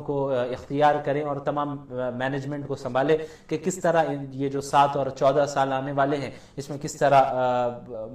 کو اختیار کریں اور تمام مینجمنٹ کو سنبھالے کہ کس طرح یہ جو 7 اور 14 سال آنے والے ہیں اس میں کس طرح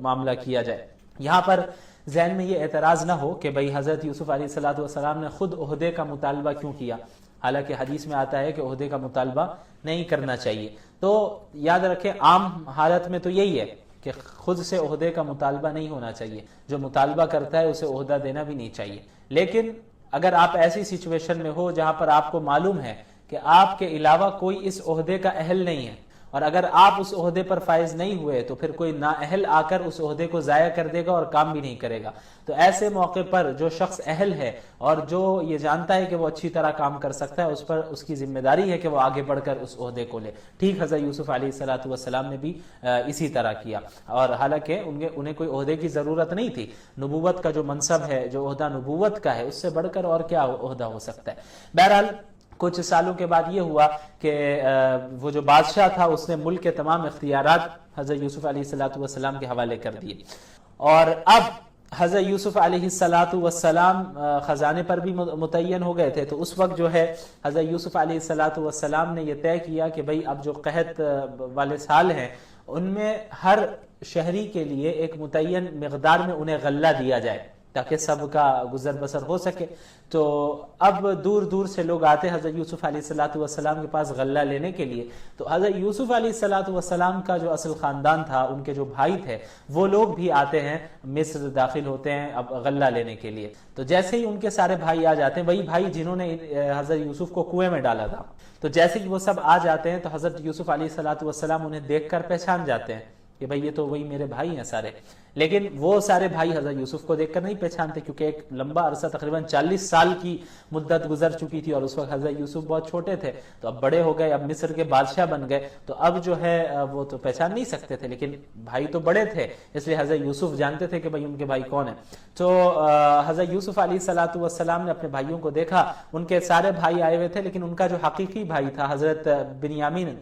معاملہ کیا جائے۔ یہاں پر ذہن میں یہ اعتراض نہ ہو کہ بھئی حضرت یوسف علیہ السلام نے خود عہدے کا مطالبہ کیوں کیا، حالانکہ حدیث میں آتا ہے کہ عہدے کا مطالبہ نہیں کرنا چاہیے۔ تو یاد رکھیں عام حالت میں تو یہی ہے کہ خود سے عہدے کا مطالبہ نہیں ہونا چاہیے، جو مطالبہ کرتا ہے اسے عہدہ دینا بھی نہیں چاہیے۔ لیکن اگر آپ ایسی سچویشن میں ہو جہاں پر آپ کو معلوم ہے کہ آپ کے علاوہ کوئی اس عہدے کا اہل نہیں ہے، اور اگر آپ اس عہدے پر فائز نہیں ہوئے تو پھر کوئی نااہل آ کر اس عہدے کو ضائع کر دے گا اور کام بھی نہیں کرے گا، تو ایسے موقع پر جو شخص اہل ہے اور جو یہ جانتا ہے کہ وہ اچھی طرح کام کر سکتا ہے، اس پر اس کی ذمہ داری ہے کہ وہ آگے بڑھ کر اس عہدے کو لے۔ ٹھیک حضرت یوسف علیہ السلام نے بھی اسی طرح کیا، اور حالانکہ انہیں کوئی عہدے کی ضرورت نہیں تھی، نبوت کا جو منصب ہے، جو عہدہ نبوت کا ہے، اس سے بڑھ کر اور کیا عہدہ ہو سکتا ہے۔ بہرحال کچھ سالوں کے بعد یہ ہوا کہ وہ جو بادشاہ تھا اس نے ملک کے تمام اختیارات حضرت یوسف علیہ السلام کے حوالے کر دیے، اور اب حضرت یوسف علیہ السلام خزانے پر بھی متعین ہو گئے تھے۔ تو اس وقت جو ہے حضرت یوسف علیہ السلام نے یہ طے کیا کہ بھئی اب جو قحط والے سال ہیں ان میں ہر شہری کے لیے ایک متعین مقدار میں انہیں غلہ دیا جائے تاکہ سب کا گزر بسر ہو سکے۔ تو اب دور دور سے لوگ آتے حضرت یوسف علیہ السلام کے پاس غلہ لینے کے لیے، تو حضرت یوسف علیہ السلام کا جو اصل خاندان تھا، ان کے جو بھائی تھے، وہ لوگ بھی آتے ہیں مصر، داخل ہوتے ہیں اب غلہ لینے کے لیے۔ تو جیسے ہی ان کے سارے بھائی آ جاتے ہیں، وہی بھائی جنہوں نے حضرت یوسف کو کنویں میں ڈالا تھا، تو جیسے ہی وہ سب آ جاتے ہیں تو حضرت یوسف علیہ السلام انہیں دیکھ کر پہچان جاتے ہیں کہ بھئی یہ تو وہی میرے بھائی ہیں سارے۔ لیکن وہ سارے بھائی حضرت یوسف کو دیکھ کر نہیں پہچانتے، کیونکہ ایک لمبا عرصہ تقریباً 40 سال کی مدت گزر چکی تھی، اور اس وقت حضرت یوسف بہت چھوٹے تھے، تو اب بڑے ہو گئے، اب مصر کے بادشاہ بن گئے، تو اب جو ہے وہ تو پہچان نہیں سکتے تھے، لیکن بھائی تو بڑے تھے، اس لیے حضرت یوسف جانتے تھے کہ بھئی ان کے بھائی کون ہیں۔ تو حضرت یوسف علیہ السلام نے اپنے بھائیوں کو دیکھا، ان کے سارے بھائی آئے ہوئے تھے، لیکن ان کا جو حقیقی بھائی تھا حضرت بنیامین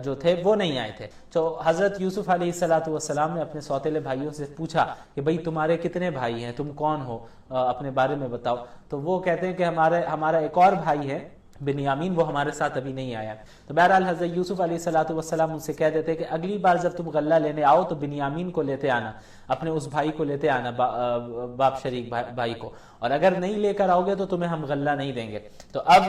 جو تھے وہ نہیں آئے تھے۔ تو حضرت یوسف علیہ السلام نے اپنے سوتیلے بھائیوں سے پوچھا کہ بھئی تمہارے کتنے بھائی ہیں، تم کون ہو، اپنے بارے میں بتاؤ۔ تو وہ کہتے ہیں کہ ہمارا ایک اور بھائی ہے بنیامین، وہ ہمارے ساتھ ابھی نہیں آیا۔ تو بہرحال حضرت یوسف علیہ السلام ان سے کہہ دیتے کہ اگلی بار جب تم غلہ لینے آؤ تو بنیامین کو لیتے آنا، اپنے اس بھائی کو لیتے آنا، باپ شریک بھائی کو، اور اگر نہیں لے کر آؤ گے تو تمہیں ہم غلہ نہیں دیں گے۔ تو اب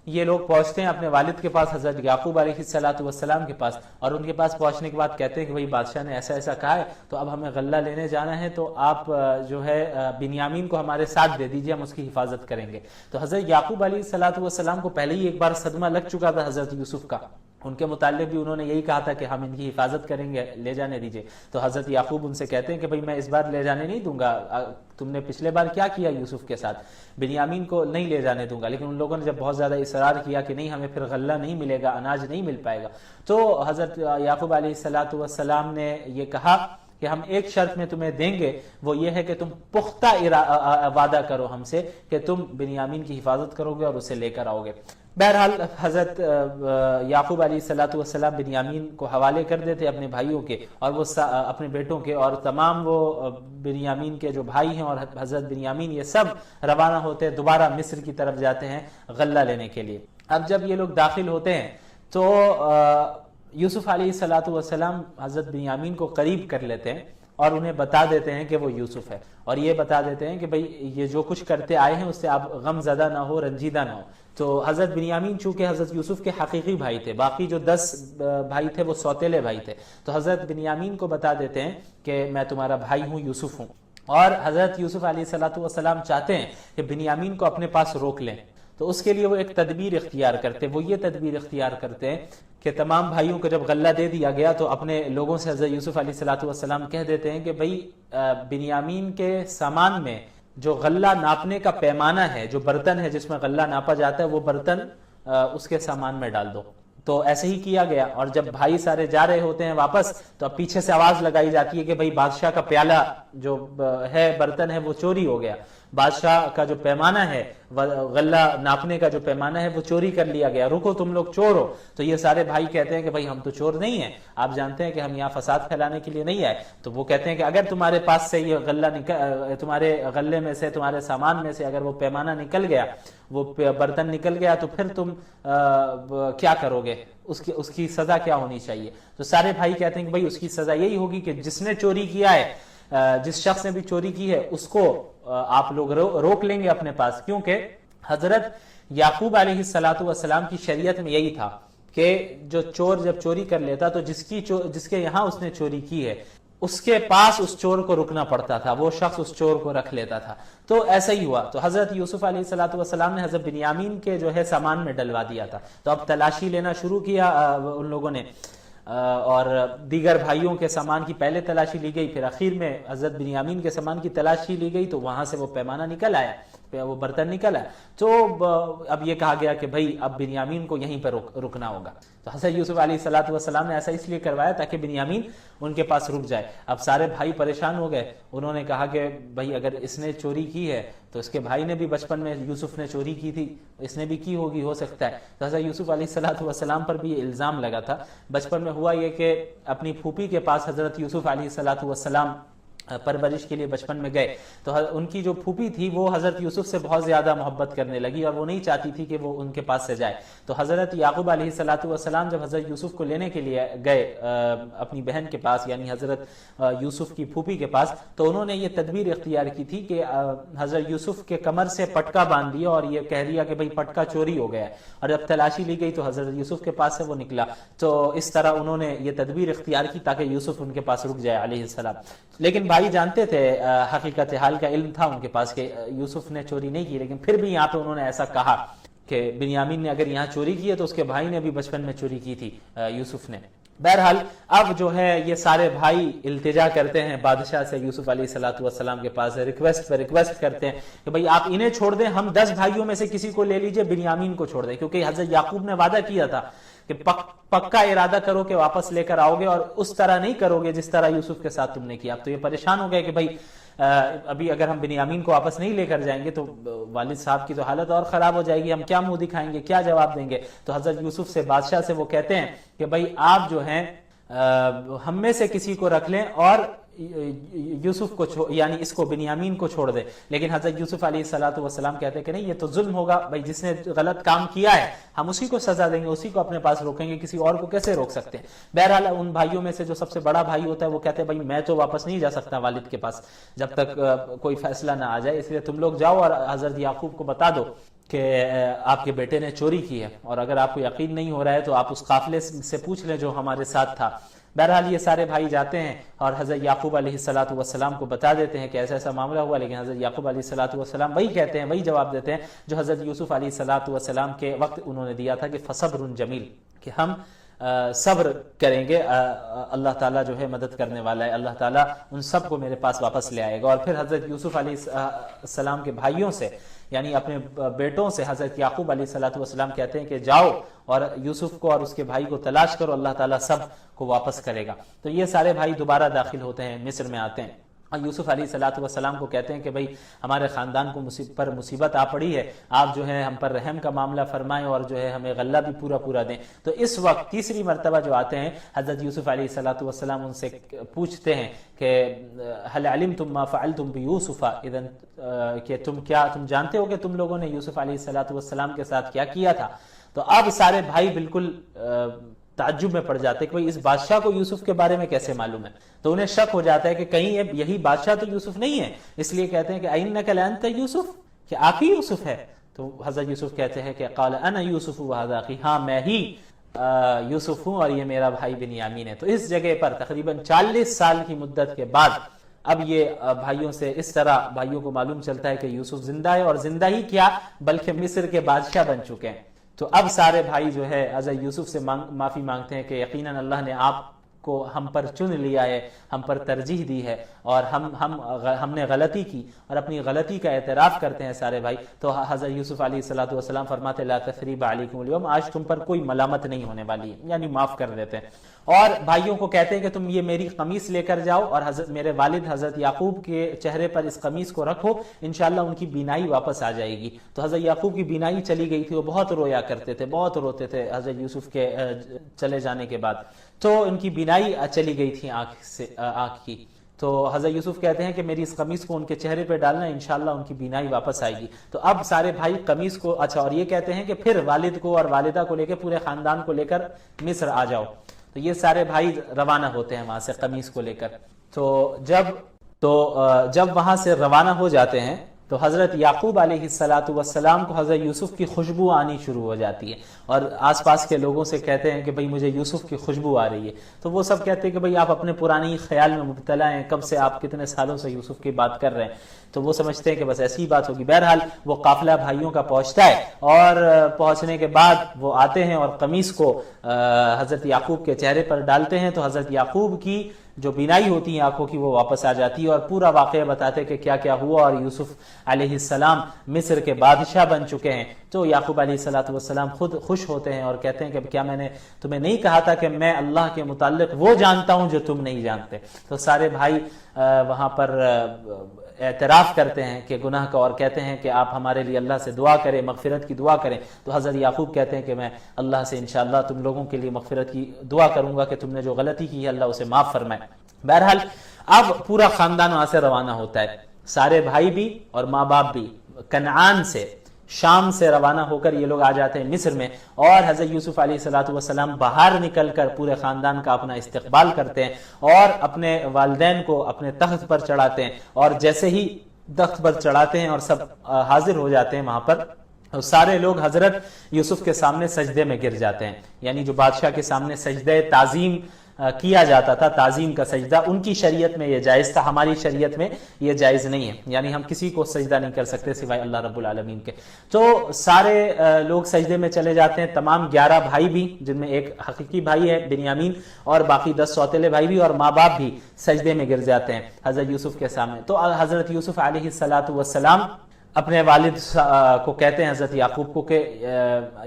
یہ لوگ پہنچتے ہیں اپنے والد کے پاس، حضرت یعقوب علیہ السلام کے پاس، اور ان کے پاس پہنچنے کے بعد کہتے ہیں کہ بھئی بادشاہ نے ایسا ایسا کہا ہے، تو اب ہمیں غلہ لینے جانا ہے، تو آپ جو ہے بنیامین کو ہمارے ساتھ دے دیجئے، ہم اس کی حفاظت کریں گے۔ تو حضرت یعقوب علیہ السلام کو پہلے ہی ایک بار صدمہ لگ چکا تھا حضرت یوسف کا، ان کے متعلق بھی انہوں نے یہی کہا تھا کہ ہم ان کی حفاظت کریں گے، لے جانے دیجئے۔ تو حضرت یعقوب ان سے کہتے ہیں کہ بھئی میں اس بار لے جانے نہیں دوں گا، تم نے پچھلے بار کیا کیا یوسف کے ساتھ، بنیامین کو نہیں لے جانے دوں گا۔ لیکن ان لوگوں نے جب بہت زیادہ اصرار کیا کہ نہیں ہمیں پھر غلہ نہیں ملے گا، اناج نہیں مل پائے گا، تو حضرت یعقوب علیہ السلام نے یہ کہا کہ ہم ایک شرط میں تمہیں دیں گے، وہ یہ ہے کہ تم پختہ وعدہ کرو ہم سے کہ تم بنیامین کی حفاظت کرو گے اور اسے لے کر آؤ گے۔ بہرحال حضرت یعقوب علیہ السلام بنیامین کو حوالے کر دیتے اپنے بھائیوں کے، اور وہ اپنے بیٹوں کے، اور تمام وہ بنیامین کے جو بھائی ہیں اور حضرت بنیامین، یہ سب روانہ ہوتے ہیں، دوبارہ مصر کی طرف جاتے ہیں غلہ لینے کے لیے۔ اب جب یہ لوگ داخل ہوتے ہیں تو یوسف علیہ السلام حضرت بنیامین کو قریب کر لیتے ہیں اور انہیں بتا دیتے ہیں کہ وہ یوسف ہے، اور یہ بتا دیتے ہیں کہ بھئی یہ جو کچھ کرتے آئے ہیں اس سے آپ غم زدہ نہ ہو، رنجیدہ نہ ہو۔ تو حضرت بنیامین چونکہ حضرت یوسف کے حقیقی بھائی تھے، باقی جو 10 بھائی تھے وہ سوتیلے بھائی تھے، تو حضرت بنیامین کو بتا دیتے ہیں کہ میں تمہارا بھائی ہوں، یوسف ہوں، اور حضرت یوسف علیہ السلام چاہتے ہیں کہ بنیامین کو اپنے پاس روک لیں۔ تو اس کے لیے وہ ایک تدبیر اختیار کرتے ہیں، وہ یہ تدبیر اختیار کرتے ہیں کہ تمام بھائیوں کو جب غلہ دے دیا گیا تو اپنے لوگوں سے حضرت یوسف علیہ السلام کہہ دیتے ہیں کہ بھئی بنیامین کے سامان میں جو غلہ ناپنے کا پیمانہ ہے، جو برتن ہے جس میں غلہ ناپا جاتا ہے، وہ برتن اس کے سامان میں ڈال دو۔ تو ایسے ہی کیا گیا، اور جب بھائی سارے جا رہے ہوتے ہیں واپس تو اب پیچھے سے آواز لگائی جاتی ہے کہ بھئی بادشاہ کا پیالہ جو ہے، برتن ہے، وہ چوری ہو گیا۔ بادشاہ کا جو پیمانہ ہے، غلہ ناپنے کا جو پیمانہ ہے، وہ چوری کر لیا گیا، رکو تم لوگ چور ہو۔ تو یہ سارے بھائی کہتے ہیں کہ بھائی ہم تو چور نہیں ہیں، آپ جانتے ہیں کہ ہم یہاں فساد پھیلانے کے لیے نہیں آئے۔ تو وہ کہتے ہیں کہ اگر تمہارے پاس سے یہ غلہ تمہارے غلے میں سے، تمہارے سامان میں سے اگر وہ پیمانہ نکل گیا، وہ برتن نکل گیا، تو پھر تم کیا کرو گے، اس کی سزا کیا ہونی چاہیے؟ تو سارے بھائی کہتے ہیں کہ بھائی اس کی سزا یہی ہوگی کہ جس نے چوری کیا ہے، جس شخص نے بھی چوری کی ہے، اس کو آپ لوگ روک لیں گے اپنے پاس، کیونکہ حضرت یعقوب علیہ السلام کی شریعت میں یہی تھا کہ جو چور جب چوری کر لیتا تو جس کے یہاں اس نے چوری کی ہے، اس کے پاس اس چور کو رکنا پڑتا تھا، وہ شخص اس چور کو رکھ لیتا تھا۔ تو ایسا ہی ہوا، تو حضرت یوسف علیہ السلام نے حضرت بنیامین کے جو ہے سامان میں ڈلوا دیا تھا۔ تو اب تلاشی لینا شروع کیا ان لوگوں نے، اور دیگر بھائیوں کے سامان کی پہلے تلاشی لی گئی، پھر اخیر میں حضرت بنیامین کے سامان کی تلاشی لی گئی، تو وہاں سے وہ پیمانہ نکل آیا، وہ برتن نکل آیا۔ تو اب یہ کہا گیا کہ بھائی اب بنیامین کو یہیں پر رکنا ہوگا۔ تو حضرت یوسف علیہ السلام نے ایسا اس لیے کروایا تاکہ بنیامین ان کے پاس رک جائے۔ اب سارے بھائی پریشان ہو گئے، انہوں نے کہا کہ بھائی اگر اس نے چوری کی ہے تو اس کے بھائی نے بھی بچپن میں یوسف نے چوری کی تھی، اس نے بھی کی ہوگی، ہو سکتا ہے۔ تو حضرت یوسف علیہ السلام پر بھی یہ الزام لگا تھا۔ بچپن میں ہوا یہ کہ اپنی پھوپھی کے پاس حضرت یوسف علیہ السلام پرورش کے لیے بچپن میں گئے، تو ان کی جو پھوپھی تھی وہ حضرت یوسف سے بہت زیادہ محبت کرنے لگی، اور وہ نہیں چاہتی تھی کہ وہ ان کے پاس سے جائے۔ تو حضرت یعقوب علیہ السلام جب حضرت یوسف کو لینے کے لیے گئے اپنی بہن کے پاس، یعنی حضرت یوسف کی پھوپھی کے پاس، تو انہوں نے یہ تدبیر اختیار کی تھی کہ حضرت یوسف کے کمر سے پٹکا باندھ دیا اور یہ کہہ دیا کہ بھئی پٹکا چوری ہو گیا ہے، اور جب تلاشی لی گئی تو حضرت یوسف کے پاس سے وہ نکلا۔ تو اس طرح انہوں نے یہ تدبیر اختیار کی تاکہ یوسف ان کے پاس رک جائے علیہ السلام۔ لیکن بھائی جانتے تھے، حقیقت حال کا علم تھا ان کے پاس کہ یوسف نے چوری نہیں کی، لیکن پھر بھی یہاں پہ انہوں نے ایسا کہا کہ بنیامین نے اگر یہاں چوری کی ہے تو اس کے بھائی نے بھی بچپن میں چوری کی تھی، یوسف نے۔ بہرحال اب جو ہے یہ سارے بھائی التجا کرتے ہیں بادشاہ سے، یوسف علیہ السلام کے پاس ریکویسٹ پہ ریکویسٹ کرتے ہیں کہ بھئی آپ انہیں چھوڑ دیں، ہم 10 بھائیوں میں سے کسی کو لے لیجئے، بنیامین کو چھوڑ دیں، کیونکہ حضرت یعقوب نے وعدہ کیا تھا کہ پکا ارادہ کرو کہ واپس لے کر آؤ گے، اور اس طرح نہیں کرو گے جس طرح یوسف کے ساتھ تم نے کیا۔ اب تو یہ پریشان ہو گئے کہ بھئی ابھی اگر ہم بنیامین کو واپس نہیں لے کر جائیں گے تو والد صاحب کی تو حالت اور خراب ہو جائے گی، ہم کیا منہ دکھائیں گے، کیا جواب دیں گے۔ تو حضرت یوسف سے، بادشاہ سے وہ کہتے ہیں کہ بھئی آپ جو ہیں ہم میں سے کسی کو رکھ لیں اور یوسف کو یعنی اس کو بنیامین کو چھوڑ دے۔ لیکن حضرت یوسف علیہ السلام کہتے ہیں کہ نہیں، یہ تو ظلم ہوگا، بھائی جس نے غلط کام کیا ہے ہم اسی کو سزا دیں گے، اسی کو اپنے پاس روکیں گے، کسی اور کو کیسے روک سکتے ہیں۔ بہرحال ان بھائیوں میں سے جو سب سے بڑا بھائی ہوتا ہے وہ کہتے ہیں بھائی میں تو واپس نہیں جا سکتا والد کے پاس جب تک کوئی فیصلہ نہ آ جائے، اس لیے تم لوگ جاؤ اور حضرت یعقوب کو بتا دو کہ آپ کے بیٹے نے چوری کی ہے، اور اگر آپ کو یقین نہیں ہو رہا ہے تو آپ اس قافلے سے پوچھ لیں جو ہمارے ساتھ تھا۔ بہرحال یہ سارے بھائی جاتے ہیں اور حضرت یعقوب علیہ السلام کو بتا دیتے ہیں کہ ایسا ایسا معاملہ ہوا، لیکن حضرت یعقوب علیہ السلام وہی کہتے ہیں، وہی جواب دیتے ہیں جو حضرت یوسف علیہ السلام کے وقت انہوں نے دیا تھا کہ فصبر جمیل، کہ ہم صبر کریں گے، اللہ تعالیٰ جو ہے مدد کرنے والا ہے، اللہ تعالیٰ ان سب کو میرے پاس واپس لے آئے گا۔ اور پھر حضرت یوسف علیہ السلام کے بھائیوں سے، یعنی اپنے بیٹوں سے حضرت یعقوب علیہ السلام کہتے ہیں کہ جاؤ اور یوسف کو اور اس کے بھائی کو تلاش کرو، اللہ تعالیٰ سب کو واپس کرے گا۔ تو یہ سارے بھائی دوبارہ داخل ہوتے ہیں، مصر میں آتے ہیں، اور یوسف علیہ السلام کو کہتے ہیں کہ بھئی ہمارے خاندان کو پر مصیبت آ پڑی ہے، آپ جو ہے ہم پر رحم کا معاملہ فرمائیں اور جو ہے ہمیں غلہ بھی پورا دیں۔ تو اس وقت تیسری مرتبہ جو آتے ہیں حضرت یوسف علیہ السلام ان سے پوچھتے ہیں کہ هل علمتم ما فعلتم بيوسف، اذن کہ تم جانتے ہو کہ تم لوگوں نے یوسف علیہ السلام کے ساتھ کیا کیا تھا۔ تو اب سارے بھائی بالکل تعجب میں پڑ جاتے کہ اس بادشاہ کو یوسف کے بارے میں کیسے معلوم ہے۔ تو انہیں شک ہو جاتا ہے کہ کہیں یہی بادشاہ تو یوسف نہیں ہے، اس لیے کہتے ہیں کہ اِنَّكَ لَأَنْتَ یوسف، کہ آپ ہی یوسف ہے۔ تو حضرت یوسف کہتے ہیں کہ قال انا یوسف وهذا اخی، ہاں میں ہی یوسف ہوں اور یہ میرا بھائی بنیامین ہے۔ تو اس جگہ پر تقریباً 40 سال کی مدت کے بعد اب یہ بھائیوں سے اس طرح بھائیوں کو معلوم چلتا ہے کہ یوسف زندہ ہے، اور زندہ ہی کیا بلکہ مصر کے بادشاہ بن چکے ہیں۔ تو اب سارے بھائی جو ہے حضرت یوسف سے معافی مانگتے ہیں کہ یقیناً اللہ نے آپ کو ہم پر چن لیا ہے، ہم پر ترجیح دی ہے، اور ہم نے غلطی کی اور اپنی غلطی کا اعتراف کرتے ہیں سارے بھائی، تو حضرت یوسف علیہ الصلوۃ والسلام فرماتے لا تثریب علیکم اليوم، آج تم پر کوئی ملامت نہیں ہونے والی ہے، یعنی معاف کر دیتے ہیں۔ اور بھائیوں کو کہتے ہیں کہ تم یہ میری قمیص لے کر جاؤ اور میرے والد حضرت یعقوب کے چہرے پر اس قمیص کو رکھو، انشاءاللہ ان کی بینائی واپس آ جائے گی۔ تو حضرت یعقوب کی بینائی چلی گئی تھی، وہ بہت رویا کرتے تھے، بہت روتے تھے حضرت یوسف کے چلے جانے کے بعد، تو ان کی بینائی چلی گئی تھی آنکھ کی۔ تو حضرت یوسف کہتے ہیں کہ میری اس قمیص کو ان کے چہرے پہ ڈالنا، انشاءاللہ ان کی بینائی واپس آئے گی۔ تو اب سارے بھائی قمیص کو اور یہ کہتے ہیں کہ پھر والد کو اور والدہ کو لے کے پورے خاندان کو لے کر مصر آ جاؤ۔ تو یہ سارے بھائی روانہ ہوتے ہیں وہاں سے قمیص کو لے کر۔ تو جب وہاں سے روانہ ہو جاتے ہیں تو حضرت یعقوب علیہ السلام کو حضرت یوسف کی خوشبو آنی شروع ہو جاتی ہے، اور آس پاس کے لوگوں سے کہتے ہیں کہ بھئی مجھے یوسف کی خوشبو آ رہی ہے۔ تو وہ سب کہتے ہیں کہ بھئی آپ اپنے پرانی خیال میں مبتلا ہیں، کب سے آپ کتنے سالوں سے یوسف کی بات کر رہے ہیں۔ تو وہ سمجھتے ہیں کہ بس ایسی بات ہوگی۔ بہرحال وہ قافلہ بھائیوں کا پہنچتا ہے، اور پہنچنے کے بعد وہ آتے ہیں اور قمیص کو حضرت یعقوب کے چہرے پر ڈالتے ہیں، تو حضرت یعقوب کی جو بینائی ہوتی ہے آنکھوں کی وہ واپس آ جاتی ہے، اور پورا واقعہ بتاتے کہ کیا کیا ہوا، اور یوسف علیہ السلام مصر کے بادشاہ بن چکے ہیں۔ تو یعقوب علیہ السلام خود خوش ہوتے ہیں اور کہتے ہیں کہ کیا میں نے تمہیں نہیں کہا تھا کہ میں اللہ کے متعلق وہ جانتا ہوں جو تم نہیں جانتے۔ تو سارے بھائی وہاں پر اعتراف کرتے ہیں کہ گناہ کا، اور کہتے ہیں کہ آپ ہمارے لیے اللہ سے دعا کریں، مغفرت کی دعا کریں۔ تو حضرت یعقوب کہتے ہیں کہ میں اللہ سے انشاءاللہ تم لوگوں کے لیے مغفرت کی دعا کروں گا کہ تم نے جو غلطی کی ہے اللہ اسے معاف فرمائے۔ بہرحال اب پورا خاندان وہاں سے روانہ ہوتا ہے، سارے بھائی بھی اور ماں باپ بھی۔ کنعان سے، شام سے روانہ ہو کر یہ لوگ آ جاتے ہیں مصر میں، اور حضرت یوسف علیہ السلام باہر نکل کر پورے خاندان کا اپنا استقبال کرتے ہیں، اور اپنے والدین کو اپنے تخت پر چڑھاتے ہیں، اور جیسے ہی تخت پر چڑھاتے ہیں اور سب حاضر ہو جاتے ہیں وہاں پر، سارے لوگ حضرت یوسف کے سامنے سجدے میں گر جاتے ہیں۔ یعنی جو بادشاہ کے سامنے سجدہ تعظیم کیا جاتا تھا، تعظیم کا سجدہ، ان کی شریعت میں یہ جائز تھا، ہماری شریعت میں یہ جائز نہیں ہے، یعنی ہم کسی کو سجدہ نہیں کر سکتے سوائے اللہ رب العالمین کے۔ تو سارے لوگ سجدے میں چلے جاتے ہیں، تمام 11 بھائی بھی، جن میں ایک حقیقی بھائی ہے بنیامین، اور باقی 10 سوتیلے بھائی بھی، اور ماں باپ بھی سجدے میں گر جاتے ہیں حضرت یوسف کے سامنے۔ تو حضرت یوسف علیہ السلام اپنے والد کو کہتے ہیں حضرت یعقوب کو کہ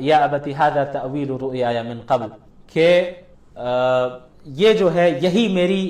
یا ابت ھذا تأویل رؤیایا من قبل، کہ یہ جو ہے یہی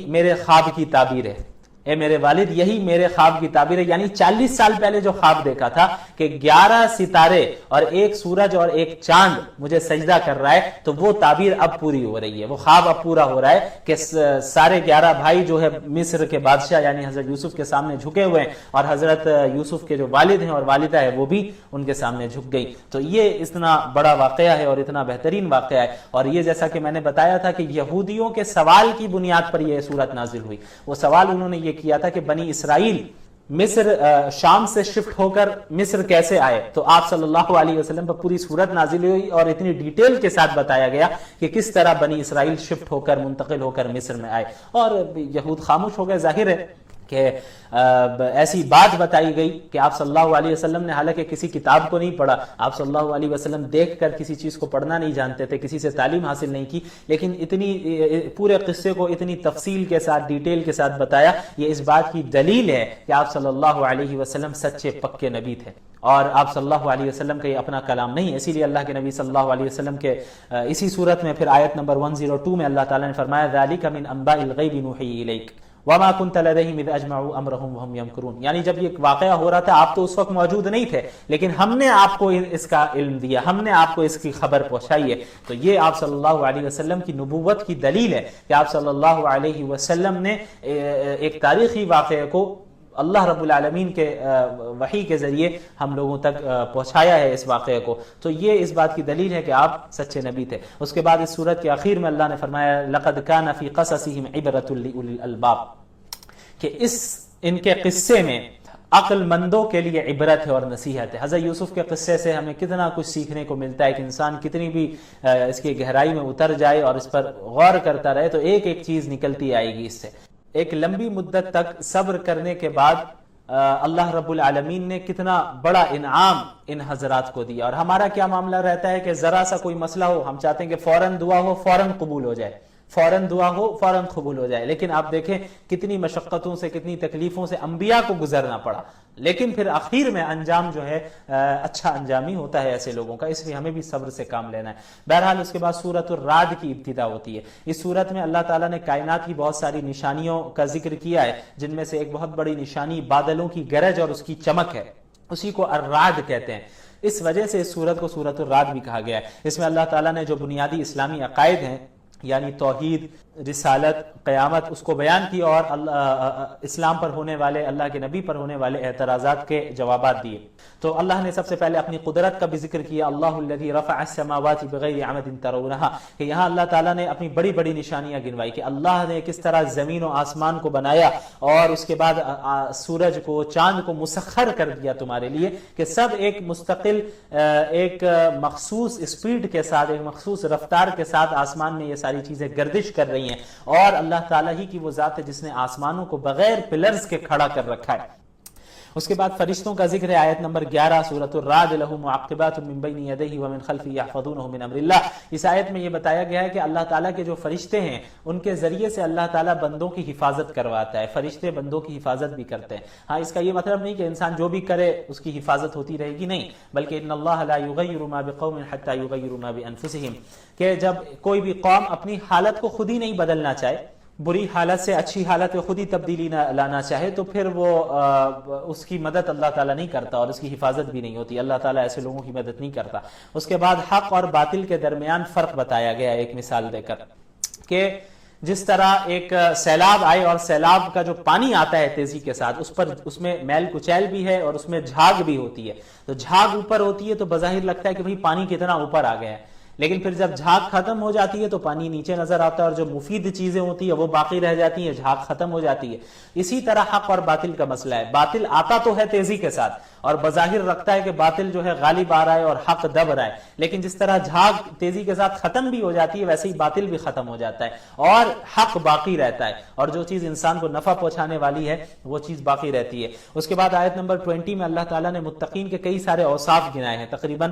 میرے خواب کی تعبیر ہے، اے میرے والد یہی میرے خواب کی تعبیر ہے۔ یعنی 40 سال پہلے جو خواب دیکھا تھا کہ 11 ستارے اور ایک سورج اور ایک چاند مجھے سجدہ کر رہا ہے، تو وہ تعبیر اب پوری ہو رہی ہے، وہ خواب اب پورا ہو رہا ہے کہ سارے 11 بھائی جو ہے مصر کے بادشاہ یعنی حضرت یوسف کے سامنے جھکے ہوئے ہیں، اور حضرت یوسف کے جو والد ہیں اور والدہ ہے وہ بھی ان کے سامنے جھک گئی۔ تو یہ اتنا بڑا واقعہ ہے اور اتنا بہترین واقعہ ہے، اور یہ جیسا کہ میں نے بتایا تھا کہ یہودیوں کے سوال کی بنیاد پر یہ صورت نازل ہوئی۔ وہ سوال انہوں نے یہ کیا تھا کہ بنی اسرائیل مصر شام سے شفٹ ہو کر مصر کیسے آئے، تو آپ صلی اللہ علیہ وسلم پر پوری صورت نازل ہوئی اور اتنی ڈیٹیل کے ساتھ بتایا گیا کہ کس طرح بنی اسرائیل شفٹ ہو کر منتقل ہو کر مصر میں آئے، اور یہود خاموش ہو گئے۔ ظاہر ہے کہ ایسی بات بتائی گئی کہ آپ صلی اللہ علیہ وسلم نے حالانکہ کسی کتاب کو نہیں پڑھا، آپ صلی اللہ علیہ وسلم دیکھ کر کسی چیز کو پڑھنا نہیں جانتے تھے، کسی سے تعلیم حاصل نہیں کی، لیکن اتنی پورے قصے کو اتنی تفصیل کے ساتھ ڈیٹیل کے ساتھ بتایا، یہ اس بات کی دلیل ہے کہ آپ صلی اللہ علیہ وسلم سچے پکے نبی تھے، اور آپ صلی اللہ علیہ وسلم کا یہ اپنا کلام نہیں ہے۔ اسی لیے اللہ کے نبی صلی اللہ علیہ وسلم کے اسی صورت میں پھر آیت نمبر 102 میں اللہ تعالیٰ نے فرمایا ذَلِكَ مِنْ أَنْبَاءِ الْغَيْبِ نُوحِيهِ إِلَيْكَ وَمَا كُنْتَ لَدَيْهِمْ إِذْ أَجْمَعُوا أَمْرَهُمْ وَهُمْ يَمْكُرُونَ۔ یعنی جب یہ واقعہ ہو رہا تھا آپ تو اس وقت موجود نہیں تھے، لیکن ہم نے آپ کو اس کا علم دیا، ہم نے آپ کو اس کی خبر پہنچائی ہے۔ تو یہ آپ صلی اللہ علیہ وسلم کی نبوت کی دلیل ہے کہ آپ صلی اللہ علیہ وسلم نے ایک تاریخی واقعے کو اللہ رب العالمین کے وحی کے ذریعے ہم لوگوں تک پہنچایا ہے اس واقعے کو۔ تو یہ اس بات کی دلیل ہے کہ آپ سچے نبی تھے۔ اس کے بعد اس سورت کے آخر میں اللہ نے فرمایا لَقَدْ كَانَ فِي قَصَصِهِمْ عِبْرَةٌ لِأُولِي الْأَلْبَابِ، کہ ان کے قصے میں عقل مندوں کے لیے عبرت ہے اور نصیحت ہے۔ حضرت یوسف کے قصے سے ہمیں کتنا کچھ سیکھنے کو ملتا ہے کہ انسان کتنی بھی اس کی گہرائی میں اتر جائے اور اس پر غور کرتا رہے تو ایک ایک چیز نکلتی آئے گی اس سے۔ ایک لمبی مدت تک صبر کرنے کے بعد اللہ رب العالمین نے کتنا بڑا انعام ان حضرات کو دیا، اور ہمارا کیا معاملہ رہتا ہے کہ ذرا سا کوئی مسئلہ ہو ہم چاہتے ہیں کہ فوراً دعا ہو، فوراً قبول ہو جائے، فوراً دعا ہو فوراً قبول ہو جائے. لیکن آپ دیکھیں کتنی مشقتوں سے کتنی تکلیفوں سے انبیاء کو گزرنا پڑا, لیکن پھر آخر میں انجام جو ہے اچھا انجامی ہوتا ہے ایسے لوگوں کا. اس لیے ہمیں بھی صبر سے کام لینا ہے. بہرحال اس کے بعد سورۃ الرعد کی ابتدا ہوتی ہے. اس سورت میں اللہ تعالیٰ نے کائنات کی بہت ساری نشانیوں کا ذکر کیا ہے, جن میں سے ایک بہت بڑی نشانی بادلوں کی گرج اور اس کی چمک ہے, اسی کو الرعد کہتے ہیں. اس وجہ سے اس سورت کو سورۃ الرعد بھی کہا گیا ہے. اس میں اللہ تعالیٰ نے جو بنیادی اسلامی عقائد ہیں یعنی توحید, رسالت, قیامت, اس کو بیان کی اور اسلام پر ہونے والے, اللہ کے نبی پر ہونے والے اعتراضات کے جوابات دیے. تو اللہ نے سب سے پہلے اپنی قدرت کا بھی ذکر کیا, اللہ الذی رفع السماوات بغیر عمد ترونها, کہ یہاں اللہ تعالیٰ نے اپنی بڑی بڑی نشانیاں گنوائی کہ اللہ نے کس طرح زمین و آسمان کو بنایا اور اس کے بعد سورج کو, چاند کو مسخر کر دیا تمہارے لیے کہ سب ایک مستقل, ایک مخصوص اسپیڈ کے ساتھ, ایک مخصوص رفتار کے ساتھ آسمان میں یہ ساری چیزیں گردش کر رہی ہیں. اور اللہ تعالیٰ ہی کی وہ ذات ہے جس نے آسمانوں کو بغیر پلرز کے کھڑا کر رکھا ہے. اس کے بعد فرشتوں کا ذکر ہے, آیت نمبر 11 سورۃ الرعد, لہ معقبات من بین یدیہ ومن خلفہ یحفظونہ من امر اللہ. اس آیت میں یہ بتایا گیا ہے کہ اللہ تعالیٰ کے جو فرشتے ہیں ان کے ذریعے سے اللہ تعالیٰ بندوں کی حفاظت کرواتا ہے. فرشتے بندوں کی حفاظت بھی کرتے ہیں. ہاں, اس کا یہ مطلب نہیں کہ انسان جو بھی کرے اس کی حفاظت ہوتی رہے گی, نہیں, بلکہ ان اللہ لا یغیر ما بقوم حتی یغیروا ما بانفسہم, کہ جب کوئی بھی قوم اپنی حالت کو خود ہی نہیں بدلنا چاہے, بری حالت سے اچھی حالت میں خود ہی تبدیلی نہ لانا چاہے, تو پھر وہ اس کی مدد اللہ تعالیٰ نہیں کرتا اور اس کی حفاظت بھی نہیں ہوتی. اللہ تعالیٰ ایسے لوگوں کی مدد نہیں کرتا. اس کے بعد حق اور باطل کے درمیان فرق بتایا گیا ایک مثال دے کر, کہ جس طرح ایک سیلاب آئے اور سیلاب کا جو پانی آتا ہے تیزی کے ساتھ, اس میں میل کچیل بھی ہے اور اس میں جھاگ بھی ہوتی ہے. تو جھاگ اوپر ہوتی ہے تو بظاہر لگتا ہے کہ بھئی پانی کتنا اوپر آ گیا ہے, لیکن پھر جب جھاگ ختم ہو جاتی ہے تو پانی نیچے نظر آتا ہے اور جو مفید چیزیں ہوتی ہیں وہ باقی رہ جاتی ہیں, جھاگ ختم ہو جاتی ہے. اسی طرح حق اور باطل کا مسئلہ ہے. باطل آتا تو ہے تیزی کے ساتھ اور بظاہر رکھتا ہے کہ باطل جو ہے غالب آ رہا ہے اور حق دب رہا ہے, لیکن جس طرح جھاگ تیزی کے ساتھ ختم بھی ہو جاتی ہے ویسے ہی باطل بھی ختم ہو جاتا ہے اور حق باقی رہتا ہے, اور جو چیز انسان کو نفع پہنچانے والی ہے وہ چیز باقی رہتی ہے. اس کے بعد آیت نمبر 20 میں اللہ تعالیٰ نے متقین کے کئی سارے اوصاف گنائے ہیں. تقریباً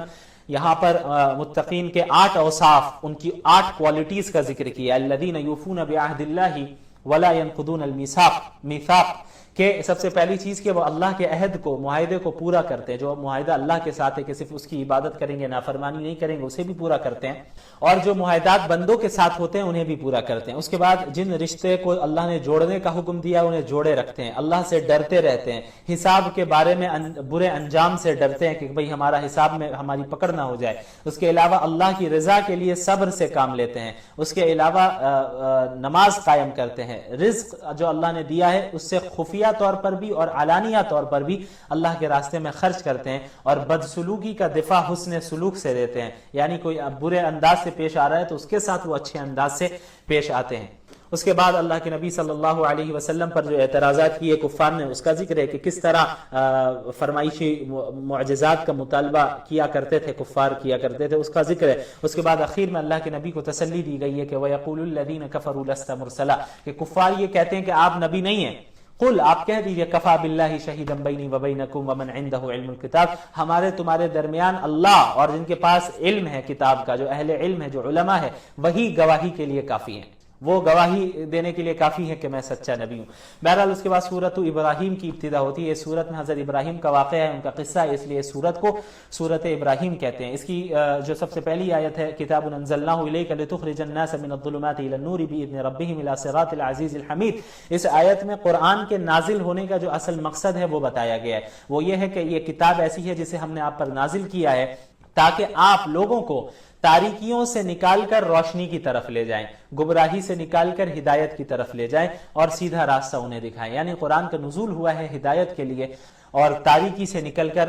یہاں پر متقین کے 8 اوصاف, ان کی 8 کوالٹیز کا ذکر کیا. الذین یوفون بعہد اللہ ولا ینقضون المیثاق, کہ سب سے پہلی چیز کہ وہ اللہ کے عہد کو, معاہدے کو پورا کرتے ہیں. جو معاہدہ اللہ کے ساتھ ہے کہ صرف اس کی عبادت کریں گے, نافرمانی نہیں کریں گے, اسے بھی پورا کرتے ہیں, اور جو معاہدات بندوں کے ساتھ ہوتے ہیں انہیں بھی پورا کرتے ہیں. اس کے بعد جن رشتے کو اللہ نے جوڑنے کا حکم دیا انہیں جوڑے رکھتے ہیں, اللہ سے ڈرتے رہتے ہیں, حساب کے بارے میں برے انجام سے ڈرتے ہیں کہ بھئی ہمارا حساب میں ہماری پکڑ نہ ہو جائے. اس کے علاوہ اللہ کی رضا کے لیے صبر سے کام لیتے ہیں. اس کے علاوہ نماز قائم کرتے ہیں. رزق جو اللہ نے دیا ہے اس سے خفیہ طور پر بھی اور علانیہ طور پر بھی اللہ کے راستے میں خرچ کرتے ہیں, اور بدسلوکی کا دفاع حسن سلوک سے دیتے ہیں, یعنی کوئی برے انداز سے پیش آ رہا ہے تو اس کے ساتھ وہ اچھے انداز سے پیش آتے ہیں. اس کے بعد اللہ کے نبی صلی اللہ علیہ وسلم پر جو اعتراضات کیے کفار نے, اس کا ذکر ہے کہ کس طرح فرمائشی معجزات کا مطالبہ کیا کرتے تھے, کفار کیا کرتے تھے, اس کا ذکر ہے. اس کے بعد اخیر میں اللہ کے نبی کو تسلی دی گئی ہے کہ وَيَقُولُ الَّذِينَ كَفَرُوا لَسْتَ مُرْسَلًا, کہ کفار یہ کہتے ہیں کہ آپ نبی نہیں ہیں. قل, آپ کہہ دیجئے, کفا باللہ شہیدا بینی وبینکم ومن عندہ علم الکتاب, ہمارے تمہارے درمیان اللہ اور جن کے پاس علم ہے کتاب کا, جو اہل علم ہے, جو علماء ہے, وہی گواہی کے لیے کافی ہیں, وہ گواہی دینے کے لیے کافی ہے کہ میں سچا نبی ہوں. بہرحال اس کے بعد سورۃ ابراہیم کی ابتدا ہوتی ہے. اس سورت میں حضرت ابراہیم کا واقعہ ہے, ان کا قصہ ہے, اس لیے اس سورت کو سورت ابراہیم کہتے ہیں. اس کی جو سب سے پہلی آیت ہے, کتاب انزلناہ الیک لتخرج الناس من الظلمات الی النور باذن ربہم الی صراط العزیز الحمید. اس آیت میں قرآن کے نازل ہونے کا جو اصل مقصد ہے وہ بتایا گیا ہے. وہ یہ ہے کہ یہ کتاب ایسی ہے جسے ہم نے آپ پر نازل کیا ہے تاکہ آپ لوگوں کو تاریکیوں سے نکال کر روشنی کی طرف لے جائیں, گمراہی سے نکال کر ہدایت کی طرف لے جائیں اور سیدھا راستہ انہیں دکھائیں. یعنی قرآن کا نزول ہوا ہے ہدایت کے لیے اور تاریکی سے نکل کر